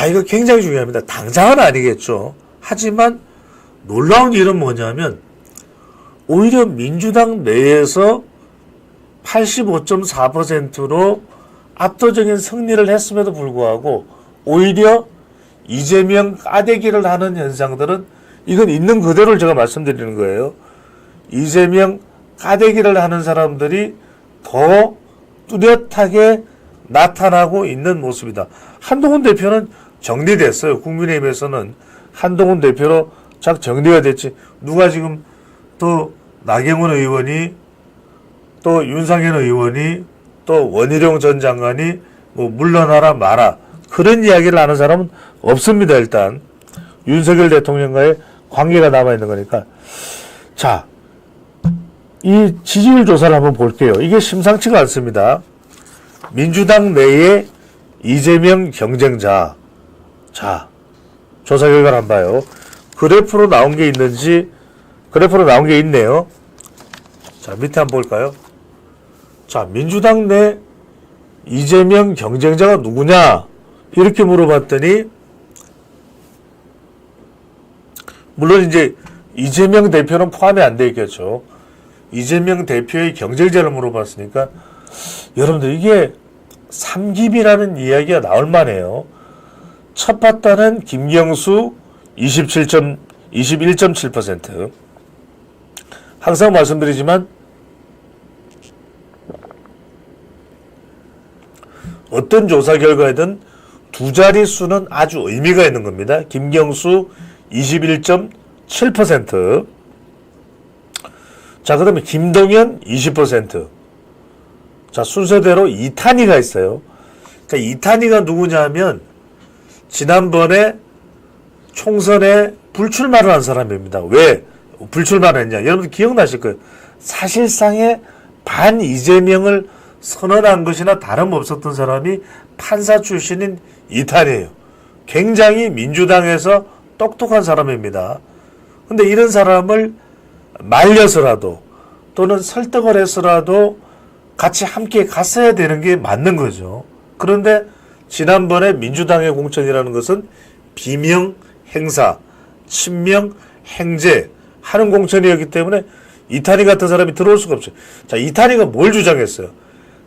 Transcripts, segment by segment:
자, 이거 굉장히 중요합니다. 당장은 아니겠죠. 하지만 놀라운 일은 뭐냐면 오히려 민주당 내에서 85.4%로 압도적인 승리를 했음에도 불구하고 오히려 이재명 까대기를 하는 현상들은 이건 있는 그대로를 제가 말씀드리는 거예요. 이재명 까대기를 하는 사람들이 더 뚜렷하게 나타나고 있는 모습이다. 한동훈 대표는 정리됐어요. 국민의힘에서는 한동훈 대표로 작 정리가 됐지. 누가 지금 또 나경원 의원이 또 윤상현 의원이 또 원희룡 전 장관이 뭐 물러나라 마라 그런 이야기를 하는 사람은 없습니다. 일단 윤석열 대통령과의 관계가 남아있는 거니까. 자, 이 지지율 조사를 한번 볼게요. 이게 심상치가 않습니다. 민주당 내에 이재명 경쟁자. 자, 조사 결과를 한번 봐요. 그래프로 나온 게 있는지, 그래프로 나온 게 있네요. 자, 밑에 한번 볼까요? 자, 민주당 내 이재명 경쟁자가 누구냐? 이렇게 물어봤더니, 물론 이제 이재명 대표는 포함이 안 돼 있겠죠. 이재명 대표의 경쟁자를 물어봤으니까, 여러분들 이게 삼김이라는 이야기가 나올 만해요. 첫 바다는 김경수 21.7%. 항상 말씀드리지만 어떤 조사 결과에든 두 자릿수는 아주 의미가 있는 겁니다. 김경수 21.7%. 자, 그다음에 김동연 20%. 자, 순서대로 이탄희가 있어요. 그러니까 이탄희가 누구냐 하면 지난번에 총선에 불출마를 한 사람입니다. 왜 불출마를 했냐? 여러분 기억나실 거예요. 사실상의 반 이재명을 선언한 것이나 다름없었던 사람이 판사 출신인 이탄희예요. 굉장히 민주당에서 똑똑한 사람입니다. 근데 이런 사람을 말려서라도 또는 설득을 해서라도 같이 함께 갔어야 되는 게 맞는 거죠. 그런데 지난번에 민주당의 공천이라는 것은 비명 행사, 친명 행제 하는 공천이었기 때문에 이탄희 같은 사람이 들어올 수가 없죠. 자, 이탄희가 뭘 주장했어요?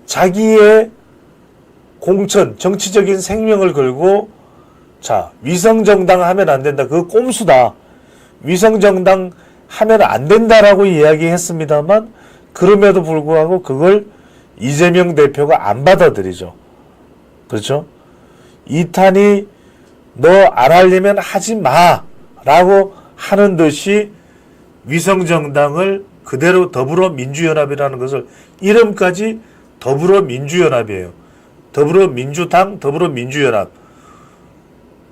자기의 공천, 정치적인 생명을 걸고 자, 위성정당 하면 안 된다. 그거 꼼수다. 위성정당 하면 안 된다라고 이야기했습니다만 그럼에도 불구하고 그걸 이재명 대표가 안 받아들이죠. 그렇죠? 이탄희 너 안 하려면 하지 마라고 하는 듯이 위성정당을 그대로 더불어민주연합이라는 것을 이름까지 더불어민주연합이에요. 더불어민주당, 더불어민주연합.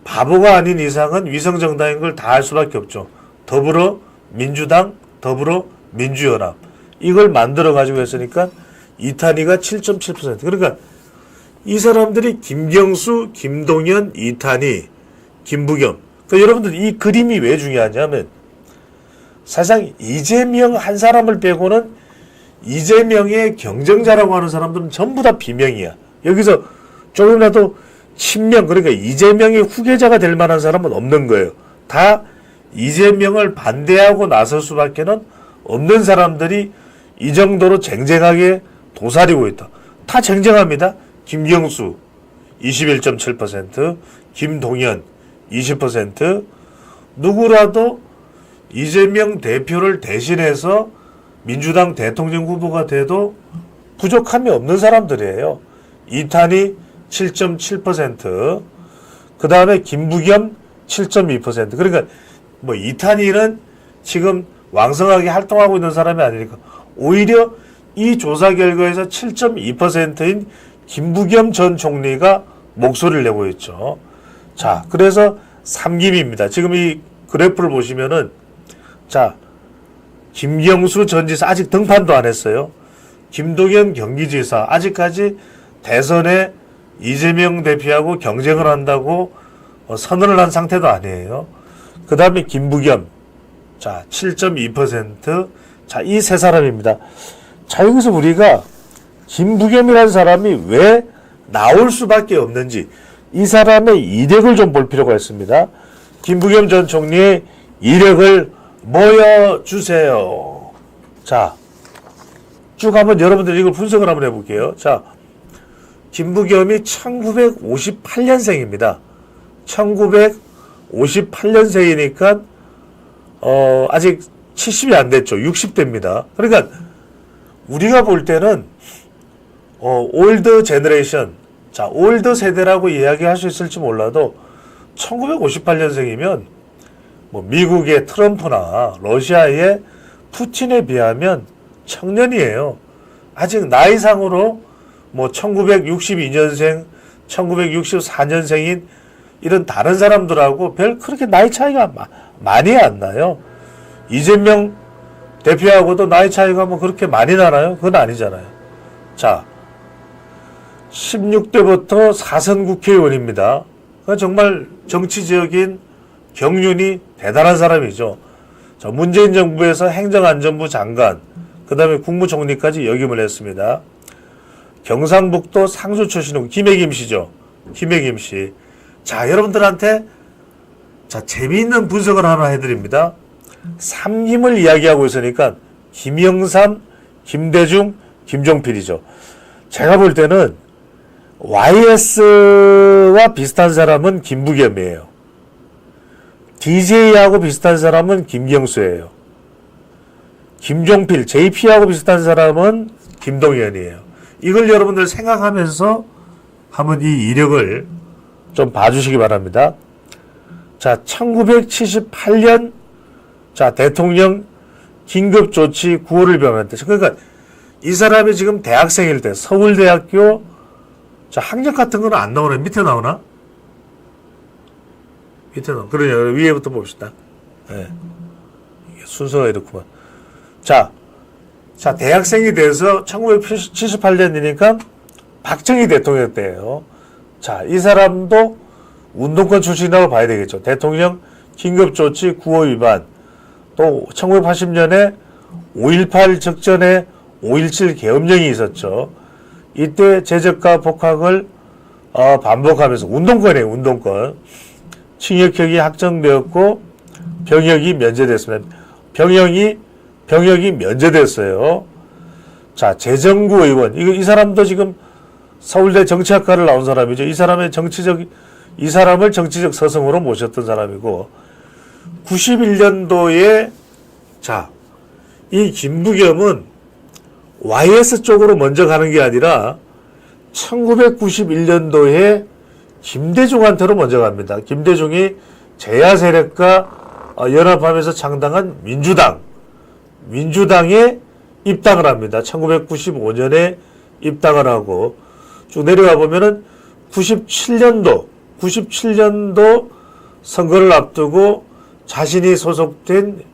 바보가 아닌 이상은 위성정당인 걸 다 할 수밖에 없죠. 더불어민주당, 더불어민주연합. 이걸 만들어가지고 했으니까 이탄희가 7.7%. 그러니까 이 사람들이 김경수, 김동연, 이탄희, 김부겸. 그러니까 여러분들 이 그림이 왜 중요하냐면 사실상 이재명 한 사람을 빼고는 이재명의 경쟁자라고 하는 사람들은 전부 다 비명이야. 여기서 조금이라도 친명, 그러니까 이재명의 후계자가 될 만한 사람은 없는 거예요. 다 이재명을 반대하고 나설 수밖에는 없는 사람들이 이 정도로 쟁쟁하게 도사리고 있다. 다 쟁쟁합니다. 김경수 21.7%, 김동연 20%, 누구라도 이재명 대표를 대신해서 민주당 대통령 후보가 돼도 부족함이 없는 사람들이에요. 이탄희 7.7%, 그 다음에 김부겸 7.2%. 그러니까 뭐 이탄희는 지금 왕성하게 활동하고 있는 사람이 아니니까 오히려 이 조사 결과에서 7.2%인 김부겸 전 총리가 목소리를 내고 있죠. 자, 그래서 삼김입니다. 지금 이 그래프를 보시면은 자, 김경수 전 지사 아직 등판도 안 했어요. 김동연 경기지사 아직까지 대선에 이재명 대표하고 경쟁을 한다고 선언을 한 상태도 아니에요. 그 다음에 김부겸 자 7.2%. 자, 이 세 사람입니다. 자, 여기서 우리가 김부겸이라는 사람이 왜 나올 수밖에 없는지, 이 사람의 이력을 좀 볼 필요가 있습니다. 김부겸 전 총리의 이력을 모여주세요. 자, 쭉 한번 여러분들 이걸 분석을 한번 해볼게요. 자, 김부겸이 1958년생입니다. 1958년생이니까 아직 70이 안 됐죠. 60대입니다. 그러니까 우리가 볼 때는 올드 제너레이션, 자, 올드 세대라고 이야기할 수 있을지 몰라도 1958년생이면 뭐 미국의 트럼프나 러시아의 푸틴에 비하면 청년이에요. 아직 나이상으로 뭐 1962년생, 1964년생인 이런 다른 사람들하고 별 그렇게 나이 차이가 많이 안 나요. 이재명 대표하고도 나이 차이가 뭐 그렇게 많이 나나요? 그건 아니잖아요. 자, 16대부터 4선 국회의원입니다. 정말 정치적인 경륜이 대단한 사람이죠. 자, 문재인 정부에서 행정안전부 장관, 그 다음에 국무총리까지 역임을 했습니다. 경상북도 상주 출신이고 김해김 씨죠. 김해김 씨. 자, 여러분들한테 자, 재미있는 분석을 하나 해드립니다. 삼김을 이야기하고 있으니까 김영삼, 김대중, 김종필이죠. 제가 볼 때는 YS와 비슷한 사람은 김부겸이에요. DJ하고 비슷한 사람은 김경수예요. 김종필, JP하고 비슷한 사람은 김동연이에요. 이걸 여러분들 생각하면서 한번 이 이력을 좀 봐주시기 바랍니다. 자, 1978년 자, 대통령 긴급조치 구호를表明할 때, 그러니까 이 사람이 지금 대학생일 때 서울대학교 자, 학력 같은 거는 안 나오네. 밑에 나오나? 밑에 나오나? 그러냐. 위에부터 봅시다. 네. 이게 순서가 이렇구만. 자, 대학생이 돼서 1978년이니까 박정희 대통령 때예요. 자, 이 사람도 운동권 출신이라고 봐야 되겠죠. 대통령 긴급조치 구호 위반. 또 1980년에 5.18 적전에 5.17 계엄령이 있었죠. 이때 제적과 복학을 반복하면서 운동권이에요. 운동권. 징역형이 확정되었고 병역이 면제됐습니다. 병역이 면제됐어요. 자, 재정구 의원. 이 사람도 지금 서울대 정치학과를 나온 사람이죠. 이 사람을 정치적 서성으로 모셨던 사람이고 91년도에 자, 이 김부겸은 YS 쪽으로 먼저 가는 게 아니라 1991년도에 김대중한테로 먼저 갑니다. 김대중이 제야 세력과 연합하면서 창당한 민주당에 입당을 합니다. 1995년에 입당을 하고 쭉 내려가 보면은 97년도 선거를 앞두고 자신이 소속된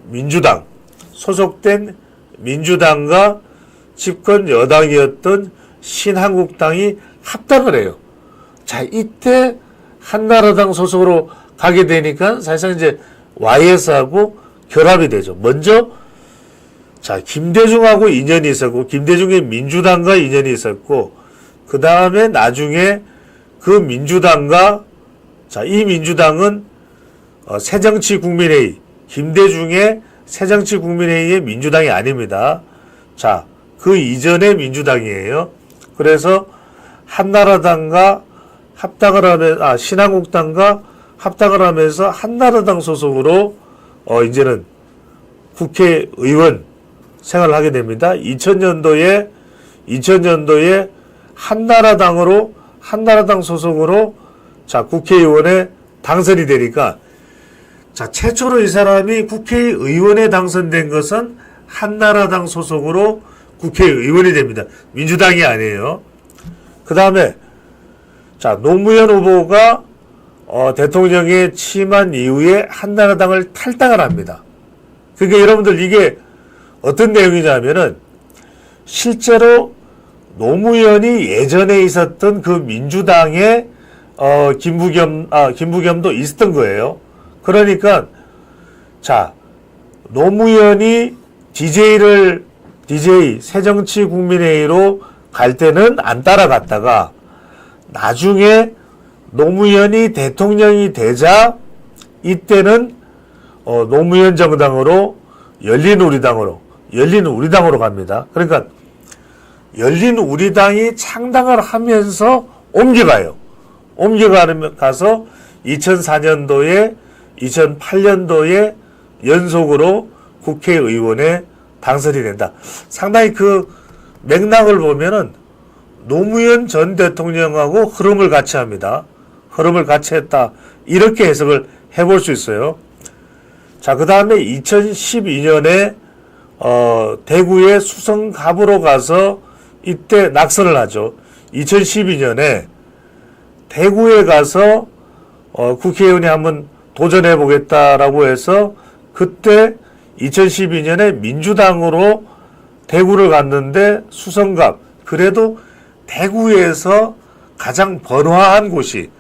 민주당과 집권 여당이었던 신한국당이 합당을 해요. 자, 이때 한나라당 소속으로 가게 되니까 사실상 이제 YS하고 결합이 되죠. 먼저 자, 김대중하고 인연이 있었고 김대중의 민주당과 인연이 있었고 그 다음에 나중에 그 민주당과 자, 이 민주당은 새정치국민회의 김대중의 새정치국민회의의 민주당이 아닙니다. 자, 그 이전의 민주당이에요. 그래서 한나라당과 합당을 하면 신한국당과 합당을 하면서 한나라당 소속으로 이제는 국회의원 생활을 하게 됩니다. 2000년도에 한나라당 소속으로 자, 국회의원에 당선이 되니까 자, 최초로 이 사람이 국회의원에 당선된 것은 한나라당 소속으로 국회의원이 됩니다. 민주당이 아니에요. 그 다음에 자, 노무현 후보가 대통령에 취임한 이후에 한나라당을 탈당을 합니다. 그러니까 여러분들 이게 어떤 내용이냐면은 실제로 노무현이 예전에 있었던 그 민주당에 김부겸도 있었던 거예요. 그러니까 자, 노무현이 DJ 새정치국민회의로 갈 때는 안 따라갔다가 나중에 노무현이 대통령이 되자 이때는 노무현 정당으로 열린우리당으로 갑니다. 그러니까 열린우리당이 창당을 하면서 옮겨가서 2004년도에 2008년도에 연속으로 국회의원에 당선이 된다. 상당히 그 맥락을 보면은 노무현 전 대통령하고 흐름을 같이 합니다. 흐름을 같이 했다. 이렇게 해석을 해볼 수 있어요. 자, 그 다음에 2012년에 대구의 수성갑으로 가서 이때 낙선을 하죠. 2012년에 대구에 가서 국회의원이 한번 도전해 보겠다라고 해서 그때 2012년에 민주당으로 대구를 갔는데 수성갑, 그래도 대구에서 가장 번화한 곳이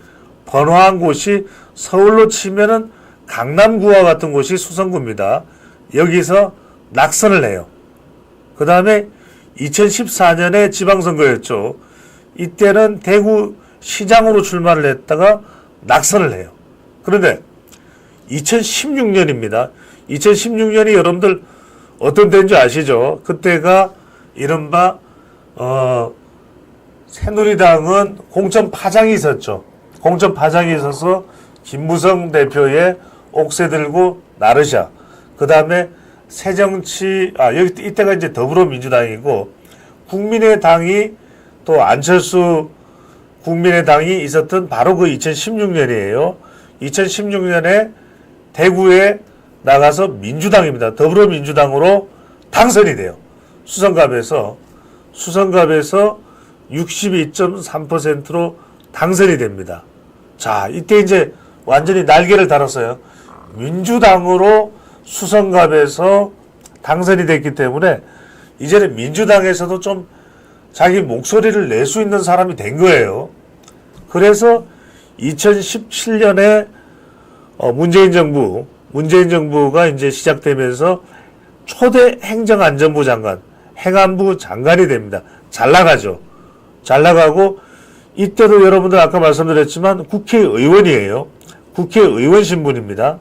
서울로 치면은 강남구와 같은 곳이 수성구입니다. 여기서 낙선을 해요. 그 다음에 2014년에 지방선거였죠. 이때는 대구 시장으로 출마를 했다가 낙선을 해요. 그런데 2016년입니다. 2016년이 여러분들 어떤 때인 줄 아시죠? 그때가 이른바 새누리당은 공천 파장이 있었죠. 공천 파장이 있어서 김무성 대표의 옥새 들고 나르샤, 그 다음에 새정치, 여기 이때가 이제 더불어민주당이고 국민의당이 또 안철수 국민의당이 있었던 바로 그 2016년이에요. 2016년에 대구에 나가서 민주당입니다. 더불어민주당으로 당선이 돼요. 수성갑에서 62.3%로 당선이 됩니다. 자, 이때 이제 완전히 날개를 달았어요. 민주당으로 수성갑에서 당선이 됐기 때문에 이제는 민주당에서도 좀 자기 목소리를 낼 수 있는 사람이 된 거예요. 그래서 2017년에 문재인 정부가 이제 시작되면서 초대 행정안전부 장관, 행안부 장관이 됩니다. 잘 나가죠. 잘 나가고 이때도 여러분들 아까 말씀드렸지만 국회의원이에요. 국회의원 신분입니다.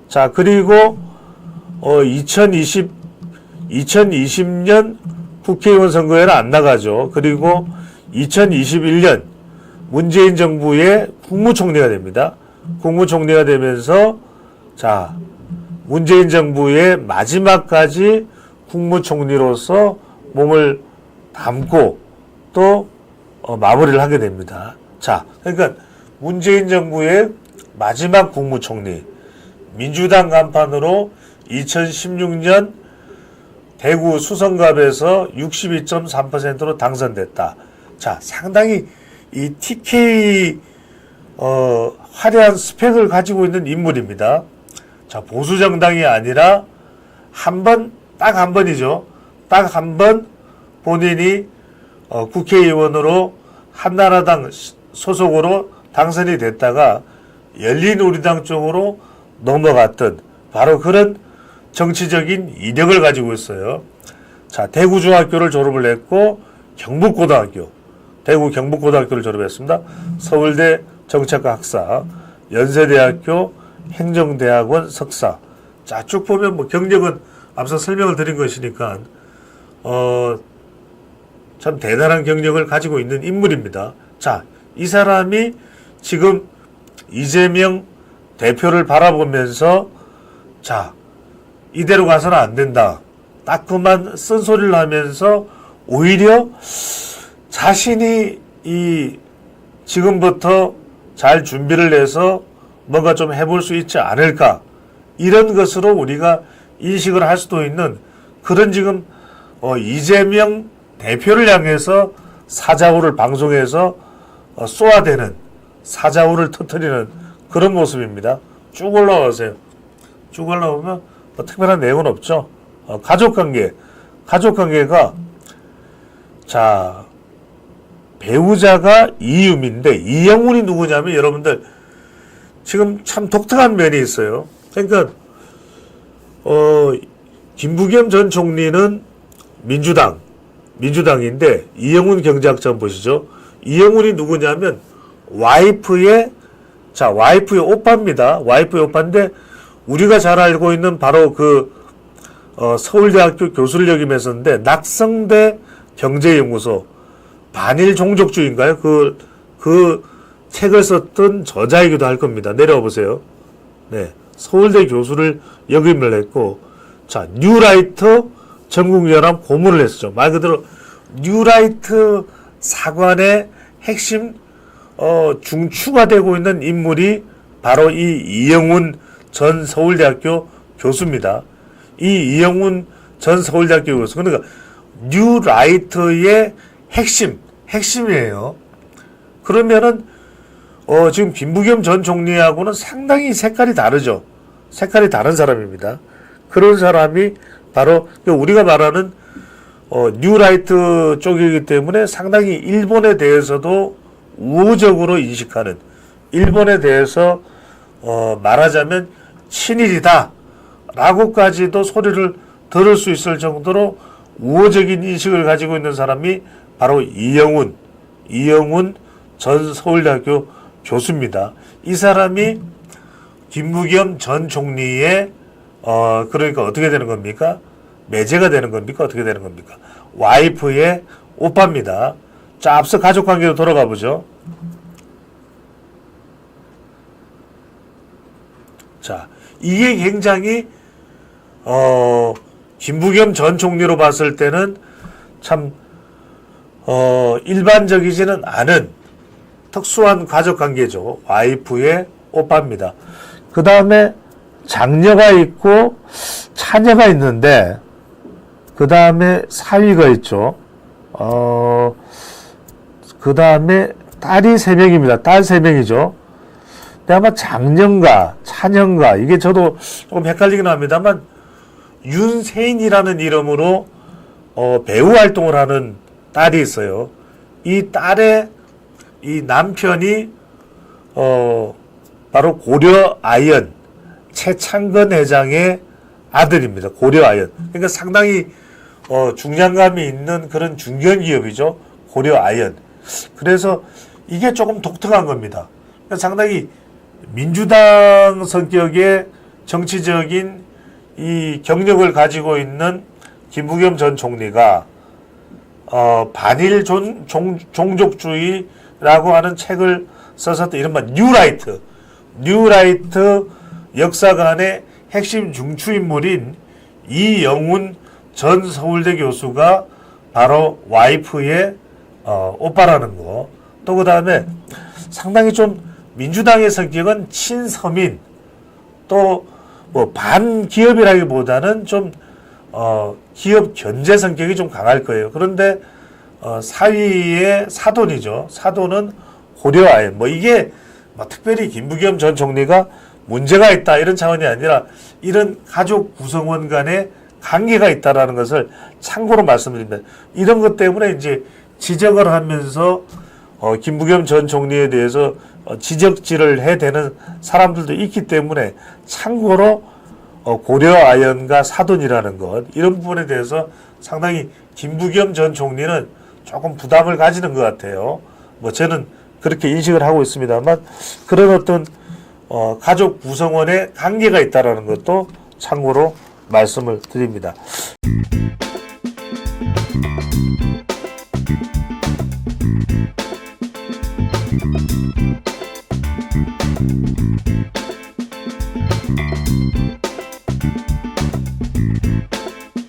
자, 그리고 2020년 국회의원 선거에는 안 나가죠. 그리고 2021년 문재인 정부의 국무총리가 됩니다. 국무총리가 되면서 자, 문재인 정부의 마지막까지 국무총리로서 몸을 담고 또 마무리를 하게 됩니다. 자, 그러니까 문재인 정부의 마지막 국무총리, 민주당 간판으로 2016년 대구 수성갑에서 62.3%로 당선됐다. 자, 상당히 이 TK 화려한 스펙을 가지고 있는 인물입니다. 자, 보수 정당이 아니라 딱 한 번이죠. 딱 한 번 본인이 국회의원으로 한나라당 소속으로 당선이 됐다가 열린우리당 쪽으로 넘어갔던 바로 그런 정치적인 이력을 가지고 있어요. 자, 대구중학교를 졸업을 했고 대구 경북고등학교를 졸업했습니다. 서울대 정책과 학사, 연세대학교 행정대학원 석사. 자, 쭉 보면 뭐 경력은 앞서 설명을 드린 것이니까 참 대단한 경력을 가지고 있는 인물입니다. 자, 이 사람이 지금 이재명 대표를 바라보면서 자, 이대로 가서는 안 된다. 따끔한 쓴소리를 하면서 오히려 자신이 지금부터 잘 준비를 해서 뭔가 좀 해볼 수 있지 않을까. 이런 것으로 우리가 인식을 할 수도 있는 그런 지금 이재명 대표를 향해서 사자후를 방송에서 쏘아대는 사자후를 터뜨리는 그런 모습입니다. 쭉 올라오세요. 쭉 올라오면 뭐 특별한 내용은 없죠. 가족관계가 자, 배우자가 이유미인데 이영훈이 누구냐면 여러분들 지금 참 독특한 면이 있어요. 그러니까 김부겸 전 총리는 민주당인데 이영훈 경제학자 보시죠. 이영훈이 누구냐면 와이프의 오빠입니다. 와이프의 오빠인데 우리가 잘 알고 있는 바로 서울대학교 교수를 역임했었는데 낙성대 경제연구소 반일 종족주의인가요? 그 책을 썼던 저자이기도 할 겁니다. 내려와 보세요. 네, 서울대 교수를 역임을 했고, 자, 뉴라이트 전국연합 고문을 했었죠. 말 그대로 뉴라이트 사관의 핵심 중추가 되고 있는 인물이 바로 이 이영훈 전 서울대학교 교수입니다. 이 이영훈 전 서울대학교 교수, 그러니까 뉴라이트의 핵심이에요. 그러면은 지금 김부겸 전 총리하고는 상당히 색깔이 다르죠. 색깔이 다른 사람입니다. 그런 사람이 바로 우리가 말하는 뉴라이트 쪽이기 때문에 상당히 일본에 대해서도 우호적으로 인식하는, 일본에 대해서 말하자면 친일이다 라고까지도 소리를 들을 수 있을 정도로 우호적인 인식을 가지고 있는 사람이 바로 이영훈 전 서울대학교 교수입니다. 이 사람이 김부겸 전 총리의 그러니까 어떻게 되는 겁니까? 매제가 되는 겁니까? 어떻게 되는 겁니까? 와이프의 오빠입니다. 자, 앞서 가족관계로 돌아가 보죠. 자, 이게 굉장히 김부겸 전 총리로 봤을 때는 참 일반적이지는 않은 특수한 가족관계죠. 와이프의 오빠입니다. 그 다음에 장녀가 있고 차녀가 있는데 그 다음에 사위가 있죠. 그 다음에 딸이 3명입니다. 딸 3명이죠. 근데 아마 장녀인가 차녀인가 이게 저도 조금 헷갈리긴 합니다만 윤세인이라는 이름으로 배우 활동을 하는 딸이 있어요. 이 딸의 이 남편이 바로 고려아연 최창건 회장의 아들입니다. 고려아연. 그러니까 상당히 중량감이 있는 그런 중견기업이죠. 고려아연. 그래서 이게 조금 독특한 겁니다. 그러니까 상당히 민주당 성격의 정치적인 이 경력을 가지고 있는 김부겸 전 총리가 반일 종족주의라고 하는 책을 써서 이른바 뉴라이트 역사관의 핵심 중추인물인 이영훈 전 서울대 교수가 바로 와이프의 오빠라는 거. 또 그 다음에 상당히 좀 민주당의 성격은 친서민, 또 뭐 반기업이라기보다는 좀 기업 견제 성격이 좀 강할 거예요. 그런데 사위의 사돈이죠. 사돈은 고려아연. 뭐 이게 특별히 김부겸 전 총리가 문제가 있다 이런 차원이 아니라 이런 가족 구성원 간의 관계가 있다라는 것을 참고로 말씀드립니다. 이런 것 때문에 이제 지적을 하면서 김부겸 전 총리에 대해서 지적질을 해대는 사람들도 있기 때문에 참고로 고려아연과 사돈이라는 것 이런 부분에 대해서 상당히 김부겸 전 총리는 조금 부담을 가지는 것 같아요. 뭐 저는 그렇게 인식을 하고 있습니다만 그런 어떤 가족 구성원의 관계가 있다라는 것도 참고로 말씀을 드립니다.